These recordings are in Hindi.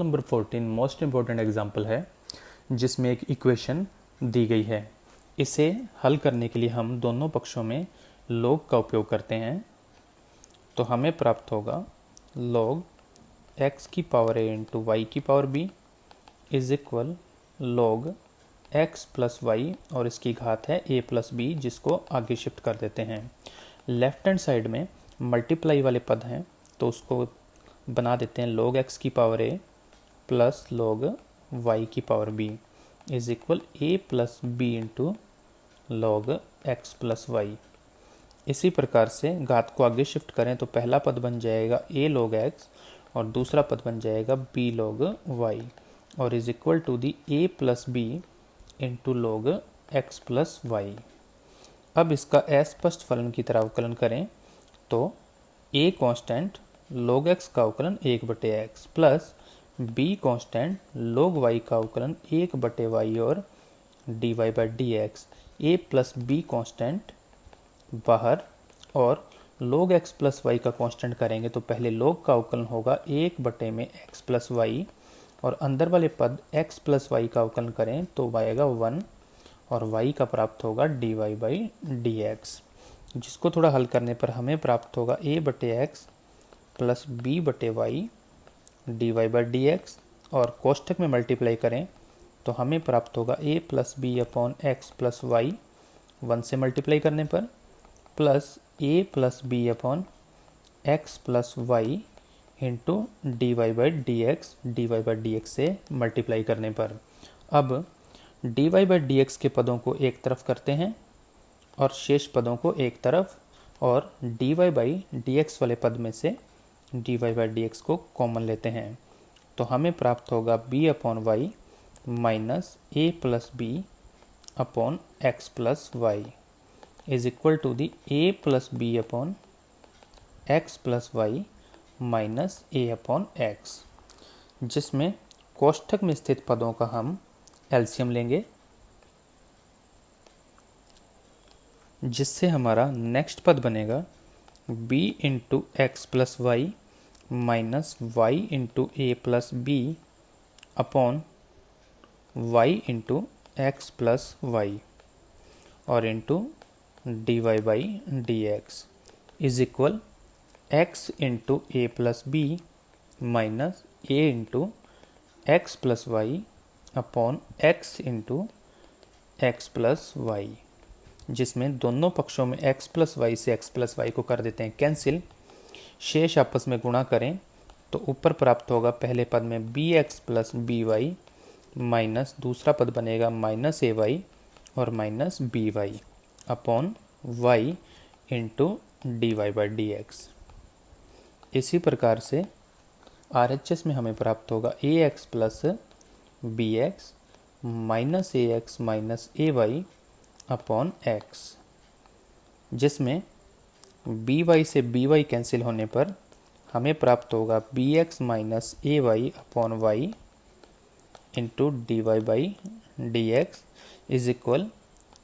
नंबर 14 मोस्ट इम्पोर्टेंट एग्जाम्पल है जिसमें एक इक्वेशन दी गई है। इसे हल करने के लिए हम दोनों पक्षों में log का उपयोग करते हैं। तो हमें प्राप्त होगा log x की पावर a इंटू वाई की power b is equal log x plus y और इसकी घात है a प्लस बी, जिसको आगे शिफ्ट कर देते हैं। लेफ्ट हैंड साइड में मल्टीप्लाई वाले पद हैं तो उसको बना देते हैं log x की power a plus log y की power b is equal a plus b into log x plus y. इसी प्रकार से घात को आगे शिफ्ट करें तो पहला पद बन जाएगा a log x और दूसरा पद बन जाएगा b log y और is equal to the a plus b into log x plus y. अब इसका अस्पष्ट फलन की तरह अवकलन करें तो a कांस्टेंट log x का अवकलन 1/x plus b constant log y का अवकलन 1/y और dy by d x. A plus be constant बाहर और log x प्लस वाई का कांस्टेंट करेंगे तो पहले log का अवकलन होगा 1/x प्लस वाई और अंदर वाले पद x प्लस वाई का अवकलन करें तो आएगा 1 और y का प्राप्त होगा dy बाई डी एक्स, जिसको थोड़ा हल करने पर हमें प्राप्त होगा a/x plus b/y dy by d x और कोष्ठक में मल्टीप्लाई करें तो हमें प्राप्त होगा a plus b upon x plus y 1 से मल्टीप्लाई करने पर plus a plus b upon x plus y into d y by d x से मल्टीप्लाई करने पर। अब d y by d x के पदों को एक तरफ करते हैं और शेष पदों को एक तरफ और d y by d x वाले पद में से d y by d x को कॉमन लेते हैं तो हमें प्राप्त होगा b upon y minus a plus b upon x plus y is equal to the a plus b upon x plus y minus a upon x, जिसमें कोष्ठक में स्थित पदों का हम एलसीएम लेंगे, जिससे हमारा नेक्स्ट पद बनेगा b into x plus y minus y into a plus b upon y into x plus y और into d y by d x is equal x into a plus b minus a into x plus y upon x into x plus y, जिसमें दोनों पक्षों में x प्लस वाई से x प्लस वाई को कर देते हैं कैंसिल। शेष आपस में गुणा करें तो ऊपर प्राप्त होगा पहले पद में b x plus b y minus दूसरा पद बनेगा माइनस ए वाई और minus b y upon y into d y by d x. इसी प्रकार से आर एच एस में हमें प्राप्त होगा a x plus b x minus a x minus a y upon x, जिसमें बी वाई से बी वाई कैंसिल होने पर हमें प्राप्त होगा b x minus a y upon y into d y by d x is equal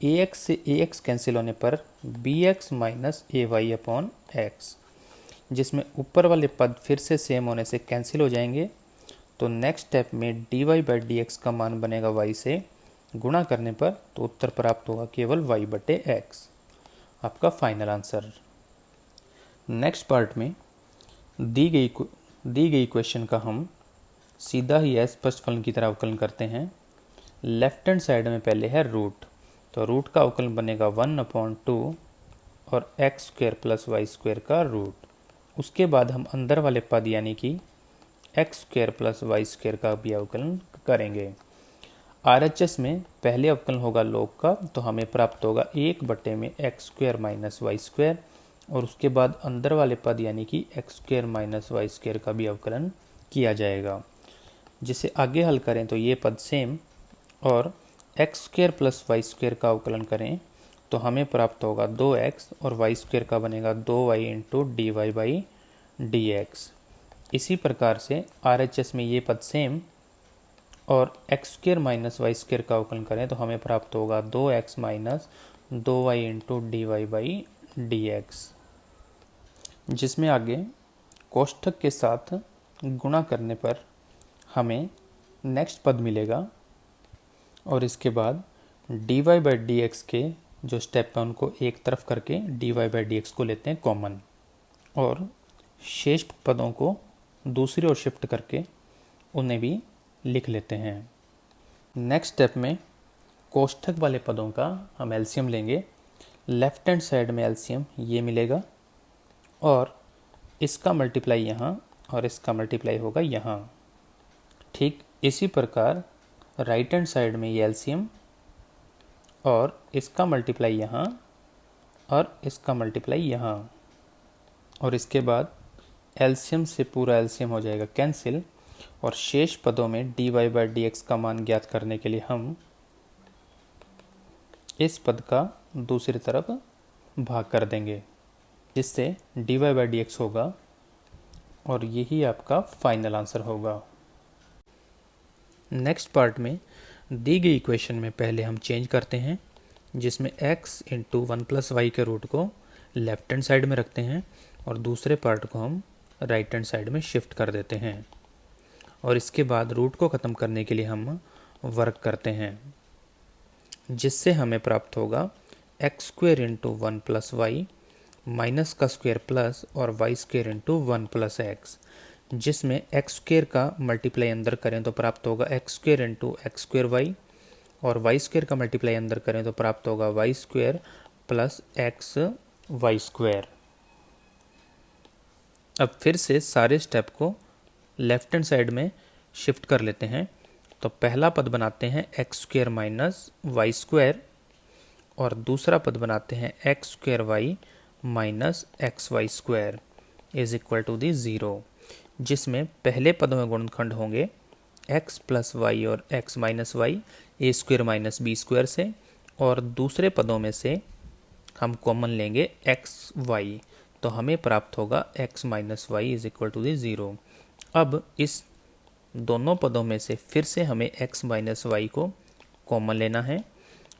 a x से ए एक्स कैंसिल होने पर b x minus a y upon x, जिसमें ऊपर वाले पद फिर से सेम होने से कैंसिल हो जाएंगे तो नेक्स्ट स्टेप में d y by d x का मान बनेगा वाई से गुणा करने पर तो उत्तर प्राप्त होगा केवल y/x, आपका फाइनल आंसर। नेक्स्ट पार्ट में दी गई क्वेश्चन का हम सीधा ही स्पष्ट फलन की तरह अवकलन करते हैं। लेफ्ट हैंड साइड में पहले है रूट, तो रूट का अवकलन बनेगा 1/2 और x square plus y square का रूट। उसके बाद हम अंदर वाले पद यानी कि x square plus y square का भी अवकलन करेंगे। RHS में पहले अवकलन होगा log का तो हमें प्राप्त होगा 1/x square minus y square और उसके बाद अंदर वाले पद यानी कि x square minus y square का भी अवकलन किया जाएगा, जिसे आगे हल करें तो ये पद सेम और x square plus y square का अवकलन करें तो हमें प्राप्त होगा 2x और वाई स्क्वायर का बनेगा 2y into d y by d x. इसी प्रकार से RHS में ये पद सेम और x square minus y square का अवकलन करें तो हमें प्राप्त होगा 2x minus 2y into d y by d x, जिसमें आगे कोष्ठक के साथ गुणा करने पर हमें नेक्स्ट पद मिलेगा और इसके बाद dy बाई डी एक्स के जो स्टेप है उनको एक तरफ करके dy बाई डी एक्स को लेते हैं कॉमन और शेष पदों को दूसरी ओर शिफ्ट करके उन्हें भी लिख लेते हैं। नेक्स्ट स्टेप में कोष्ठक वाले पदों का हम एलसीएम लेंगे। लेफ्ट हैंड साइड में एलसीएम ये मिलेगा और इसका मल्टीप्लाई यहाँ और इसका मल्टीप्लाई होगा यहाँ। ठीक इसी प्रकार राइट हैंड साइड में ये एलसीएम और इसका मल्टीप्लाई यहाँ और इसका मल्टीप्लाई यहाँ और इसके बाद एलसीएम से पूरा एलसीएम हो जाएगा कैंसिल और शेष पदों में dy बाई डी एक्स का मान ज्ञात करने के लिए हम इस पद का दूसरी तरफ भाग कर देंगे जिससे dy बाई डी एक्स होगा और यही आपका फाइनल आंसर होगा। नेक्स्ट पार्ट में दी गई इक्वेशन में पहले हम चेंज करते हैं जिसमें x into one plus y के रूट को लेफ्ट हैंड साइड में रखते हैं और दूसरे पार्ट को हम राइट हैंड साइड में शिफ्ट कर देते हैं और इसके बाद रूट को ख़त्म करने के लिए हम वर्क करते हैं जिससे हमें प्राप्त होगा x square into one plus y minus का स्क्वेयर प्लस और y square into one plus x जिसमें एक्स स्क्वेयर का मल्टीप्लाई अंदर करें तो प्राप्त होगा x square into x square y और वाई स्क्वेयर का मल्टीप्लाई अंदर करें तो प्राप्त होगा y square plus x y square. अब फिर से सारे स्टेप को लेफ्ट हैंड साइड में शिफ्ट कर लेते हैं तो पहला पद बनाते हैं x square minus y square और दूसरा पद बनाते हैं x square y minus x y square is equal to the zero जिसमें पहले पदों में गुणनखंड होंगे x प्लस वाई और x minus y a square minus b square से और दूसरे पदों में से हम कॉमन लेंगे एक्स वाई तो हमें प्राप्त होगा x minus y is equal to the zero. अब इस दोनों पदों में से फिर से हमें x माइनस वाई को कॉमन लेना है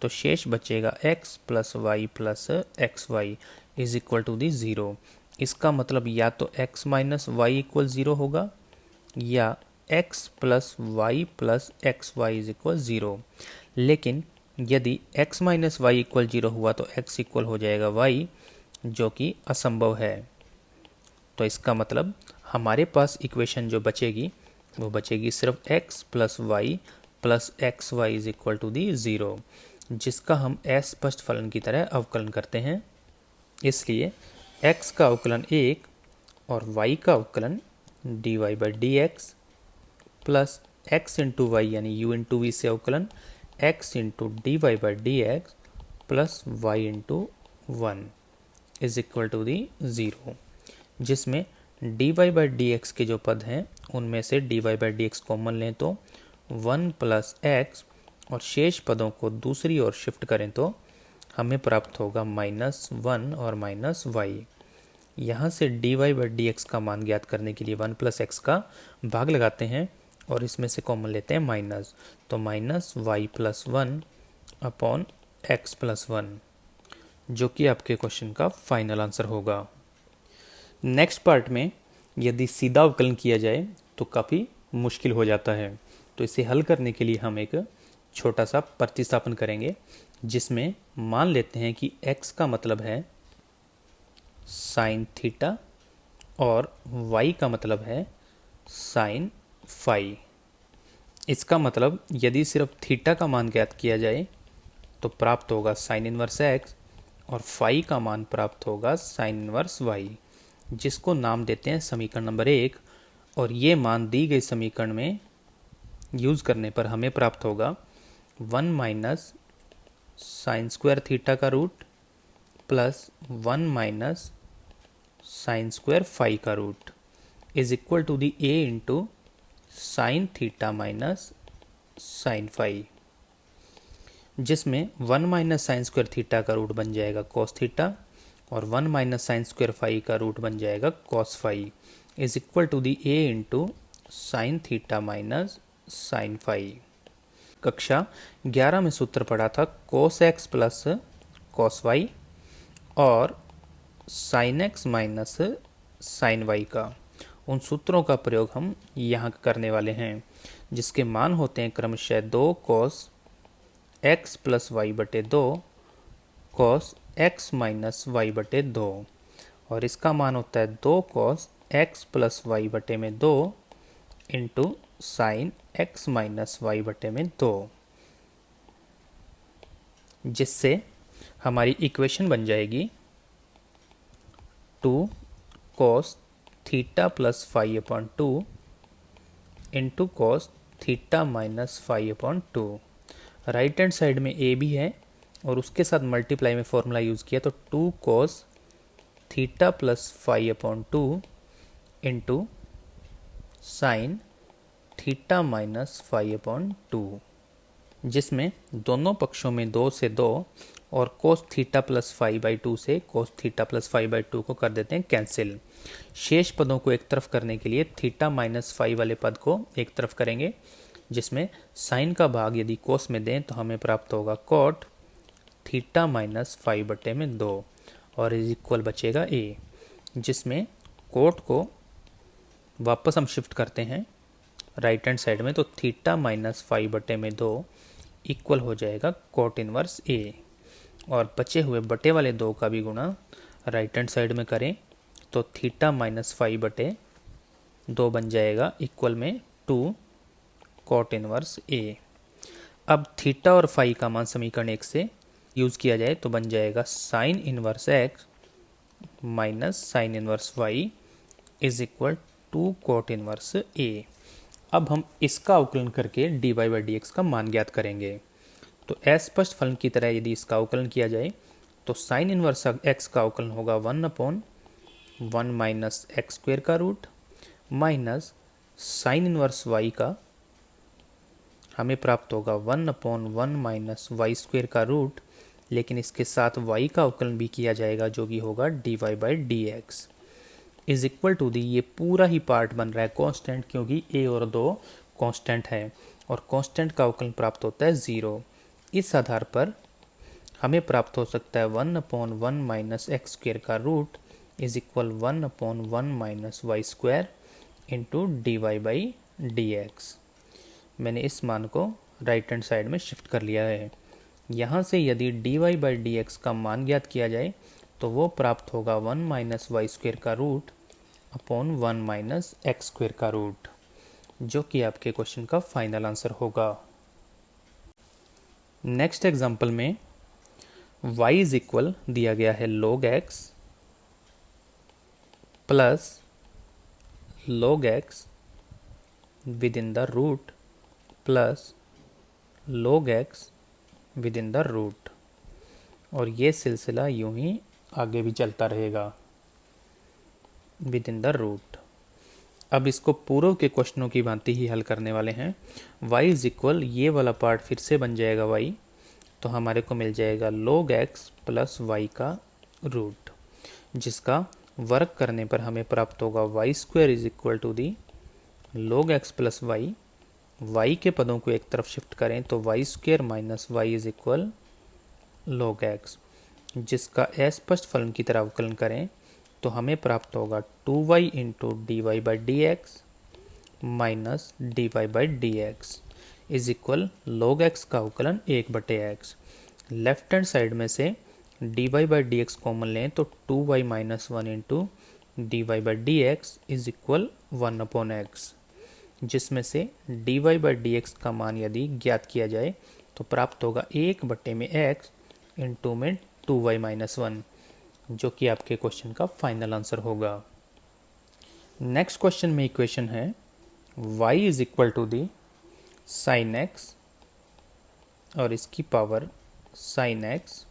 तो शेष बचेगा x plus y plus x y is equal to the zero. इसका मतलब या तो x minus y equal zero होगा या x plus y plus x y is equal zero. लेकिन यदि x minus y equal zero हुआ तो x इक्वल हो जाएगा y जो कि असंभव है। तो इसका मतलब हमारे पास इक्वेशन जो बचेगी वो बचेगी सिर्फ x plus y plus x y is equal to the zero जिसका हम अस्पष्ट फलन की तरह अवकलन करते हैं। इसलिए x का अवकलन 1 और y का अवकलन dy by d x plus x into y यानी u इंटू वी से अवकलन x into d y by d x plus y into one is equal to the zero जिसमें dy बाई डी एक्स के जो पद हैं उनमें से dy by d x common लें तो 1 प्लस एक्स और शेष पदों को दूसरी ओर शिफ्ट करें तो हमें प्राप्त होगा -1 और -y। यहाँ से dy बाई डी एक्स का मान ज्ञात करने के लिए 1 प्लस एक्स का भाग लगाते हैं और इसमें से कॉमन लेते हैं माइनस तो -y plus 1 upon x plus 1 जो कि आपके क्वेश्चन का फाइनल आंसर होगा। नेक्स्ट पार्ट में यदि सीधा अवकलन किया जाए तो काफ़ी मुश्किल हो जाता है तो इसे हल करने के लिए हम एक छोटा सा प्रतिस्थापन करेंगे जिसमें मान लेते हैं कि x का मतलब है साइन थीटा और y का मतलब है साइन फाई। इसका मतलब यदि सिर्फ थीटा का मान ज्ञात किया जाए तो प्राप्त होगा साइन इनवर्स x और फाई का मान प्राप्त होगा साइन इनवर्स y जिसको नाम देते हैं समीकरण नंबर 1 और ये मान दी गई समीकरण में यूज़ करने पर हमें प्राप्त होगा 1 माइनस साइन स्क्वायर थीटा का root plus 1 minus sine square phi का root is equal to the a into sine theta minus sine phi जिसमें 1 माइनस साइन स्क्वायर थीटा का रूट बन जाएगा कॉस थीटा और 1 माइनस साइन स्क्वायर फाई का रूट बन जाएगा cos phi is equal to the a into sine theta minus sine phi. कक्षा 11 में सूत्र पढ़ा था cos x plus cos y और sin x minus sin y का। उन सूत्रों का प्रयोग हम यहाँ करने वाले हैं। जिसके मान होते हैं क्रमशः 2 कॉस एक्स प्लस वाई बटे 2 कॉस एक्स माइनस वाई बटे 2, और इसका मान होता है 2 कॉस एक्स प्लस वाई बटे में 2 into sine x minus y बटे में 2, जिससे हमारी इक्वेशन बन जाएगी 2 cos theta plus five upon 2 into cos theta minus five upon 2। Right hand side में ए भी है और उसके साथ मल्टीप्लाई में फॉर्मूला यूज़ किया, तो 2 cos theta plus five upon 2 into sine theta minus five upon 2, जिसमें दोनों पक्षों में 2 से 2 और कोस थीटा प्लस 5/2 से कोस थीटा प्लस 5/2 को कर देते हैं कैंसिल। शेष पदों को एक तरफ करने के लिए थीटा माइनस 5 वाले पद को एक तरफ करेंगे, जिसमें साइन का भाग यदि कोस में दें तो हमें प्राप्त होगा कॉट थीटा माइनस 5 बटे में 2 और इज इक्वल बचेगा ए, जिसमें कोट को वापस हम शिफ्ट करते हैं राइट हैंड साइड में, तो थीटा माइनस 5 बटे में 2 इक्वल हो जाएगा कोट इनवर्स ए, और बचे हुए बटे वाले 2 का भी गुणा राइट हैंड साइड में करें तो थीटा माइनस 5 बटे 2 बन जाएगा इक्वल में 2 कोट इनवर्स ए। अब थीटा और फाई का मान समीकरण 1 से यूज़ किया जाए तो बन जाएगा sine inverse x minus sine inverse y is equal 2 cot inverse a. अब हम इसका अवकलन करके dy बाई डी एक्स का मान ज्ञात करेंगे। तो अस्पष्ट फलन की तरह यदि इसका अवकलन किया जाए तो साइन इनवर्स एक्स का अवकलन होगा 1/1 माइनस एक्स स्क्वेयर का root minus sine inverse y का हमें प्राप्त होगा 1/1 माइनस वाई स्क्वेयर का रूट, लेकिन इसके साथ वाई का अवकलन भी किया जाएगा जो कि होगा dy by d x is equal to the, ये पूरा ही पार्ट बन रहा है कांस्टेंट, क्योंकि a और 2 कांस्टेंट है और कांस्टेंट का अवकलन प्राप्त होता है 0। इस आधार पर हमें प्राप्त हो सकता है 1/1 माइनस एक्स स्क्वेयर का root is equal 1/1 minus y square into d y by d x. मैंने इस मान को राइट हैंड साइड में शिफ्ट कर लिया है। यहाँ से यदि d y by d x का मान ज्ञात किया जाए तो वो प्राप्त होगा 1 माइनस वाई स्क्वेयर का root upon 1 minus x square का रूट, जो कि आपके क्वेश्चन का फाइनल आंसर होगा। नेक्स्ट एग्जांपल में y इज इक्वल दिया गया है log x plus log x within the root plus log x within the root, और ये सिलसिला यूं ही आगे भी चलता रहेगा विद इन द रूट। अब इसको पूर्व के क्वेश्चनों की भांति ही हल करने वाले हैं। y इज इक्वल, ये वाला पार्ट फिर से बन जाएगा y, तो हमारे को मिल जाएगा log x प्लस y का रूट, जिसका वर्क करने पर हमें प्राप्त होगा y square is equal to the log x plus y. y के पदों को एक तरफ शिफ्ट करें तो y square minus y is equal log x, जिसका अस्पष्ट फलन की तरह अवकलन करें तो हमें प्राप्त होगा 2y into d y by d x minus d y by d x is equal log x का अवकलन 1/x। लेफ्ट हैंड साइड में से d y by d x common लें तो 2y minus 1 into d y by d x is equal 1/x, जिसमें से d y by d x का मान यदि ज्ञात किया जाए तो प्राप्त होगा 1/x इंटू में 2y माइनस 1, जो कि आपके क्वेश्चन का फाइनल आंसर होगा। नेक्स्ट क्वेश्चन में इक्वेशन है y is equal to the sine x और इसकी पावर साइन एक्स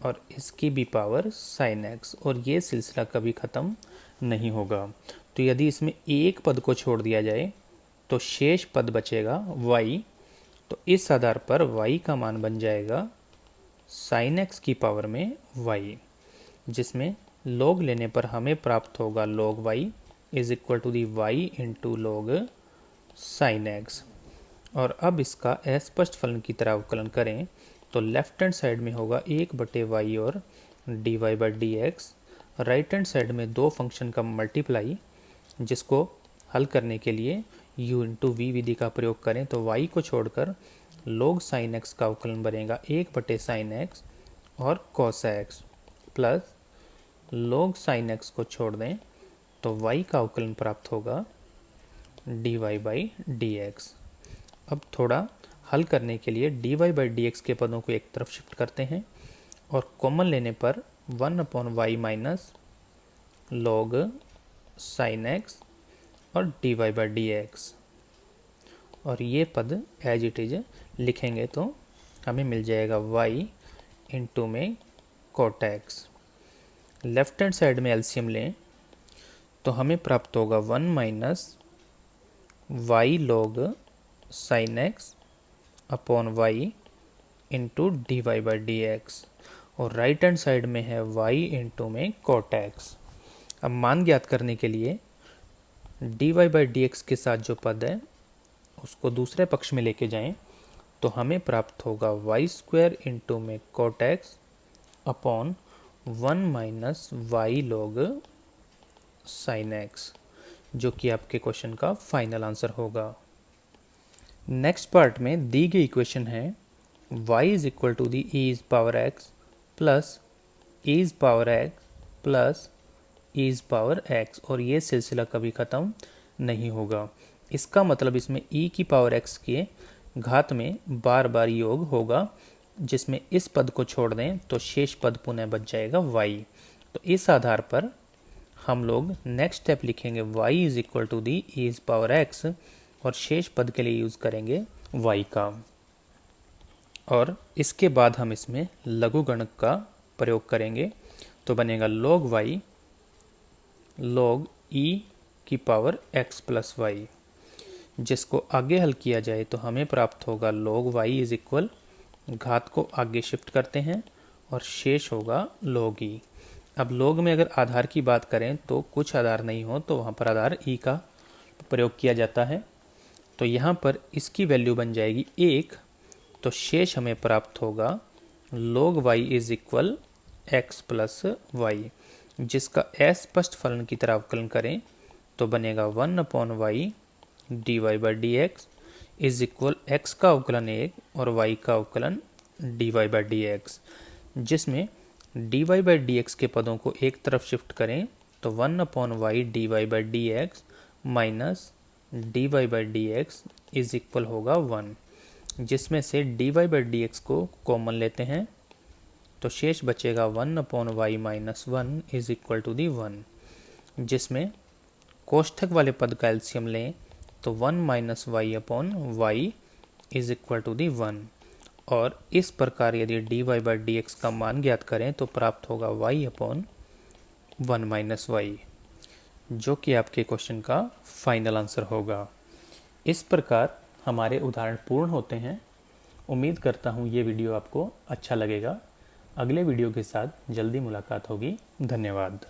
और इसकी भी पावर साइन एक्स, और ये सिलसिला कभी ख़त्म नहीं होगा। तो यदि इसमें एक पद को छोड़ दिया जाए तो शेष पद बचेगा y, तो इस आधार पर y का मान बन जाएगा साइन एक्स की पावर में y, जिसमें log लेने पर हमें प्राप्त होगा log y is equal to the y into log sine x. और अब इसका अस्पष्ट फलन की तरह अवकलन करें तो लेफ्ट हैंड साइड में होगा 1/y और d y by d x, right hand side में दो फंक्शन का मल्टीप्लाई, जिसको हल करने के लिए u इंटू वी विधि का प्रयोग करें तो y को छोड़कर log sin x का अवकलन बनेगा 1/sin x और cos x plus log sin x को छोड़ दें तो y का अवकलन प्राप्त होगा dy/dx। अब थोड़ा हल करने के लिए dy/dx के पदों को एक तरफ शिफ्ट करते हैं और कॉमन लेने पर 1/y minus log sin x और dy/dx, और ये पद एज इट इज लिखेंगे तो हमें मिल जाएगा y इंटू में cot x। Left hand side में एलसीएम लें तो हमें प्राप्त होगा 1 minus y log sin x upon y into dy/dx, और राइट हैंड साइड में है y इंटू में cot x। अब मान ज्ञात करने के लिए dy/dx के साथ जो पद है उसको दूसरे पक्ष में लेके जाएं तो हमें प्राप्त होगा y² इंटू में cot x upon 1 minus y log sin x, जो कि आपके क्वेश्चन का फाइनल आंसर होगा। नेक्स्ट पार्ट में दी गई इक्वेशन है y is equal to the e is power x प्लस e इज पावर x प्लस e इज पावर x, और ये सिलसिला कभी ख़त्म नहीं होगा। इसका मतलब इसमें e की पावर x के घात में बार बार योग होगा, जिसमें इस पद को छोड़ दें तो शेष पद पुनः बच जाएगा y। तो इस आधार पर हम लोग नेक्स्ट स्टेप लिखेंगे y is equal to the e is power x और शेष पद के लिए यूज़ करेंगे y का, और इसके बाद हम इसमें लघुगणक का प्रयोग करेंगे तो बनेगा log y log e की पावर x प्लस वाई, जिसको आगे हल किया जाए तो हमें प्राप्त होगा log y इज इक्वल, घात को आगे शिफ्ट करते हैं और शेष होगा log e। अब log में अगर आधार की बात करें तो कुछ आधार नहीं हो तो वहाँ पर आधार e का प्रयोग किया जाता है, तो यहाँ पर इसकी वैल्यू बन जाएगी 1, तो शेष हमें प्राप्त होगा log y is equal x plus y, जिसका अस्पष्ट फलन की तरह अवकलन करें तो बनेगा 1/y dy/dx is equal x का अवकलन 1 और y का अवकलन dy/dx, जिसमें dy/dx के पदों को एक तरफ शिफ्ट करें तो 1/y dy/dx minus dy/dx is equal होगा 1, जिसमें से dy/dx को कॉमन लेते हैं तो शेष बचेगा 1/y minus 1 is equal to the 1, जिसमें कोष्ठक वाले पद का एलसीएम लें तो 1 minus y upon y is equal to the 1, और इस प्रकार यदि dy/dx का मान ज्ञात करें तो प्राप्त होगा y अपॉन 1 माइनस वाई, जो कि आपके क्वेश्चन का फाइनल आंसर होगा। इस प्रकार हमारे उदाहरण पूर्ण होते हैं। उम्मीद करता हूँ ये वीडियो आपको अच्छा लगेगा। अगले वीडियो के साथ जल्दी मुलाकात होगी। धन्यवाद।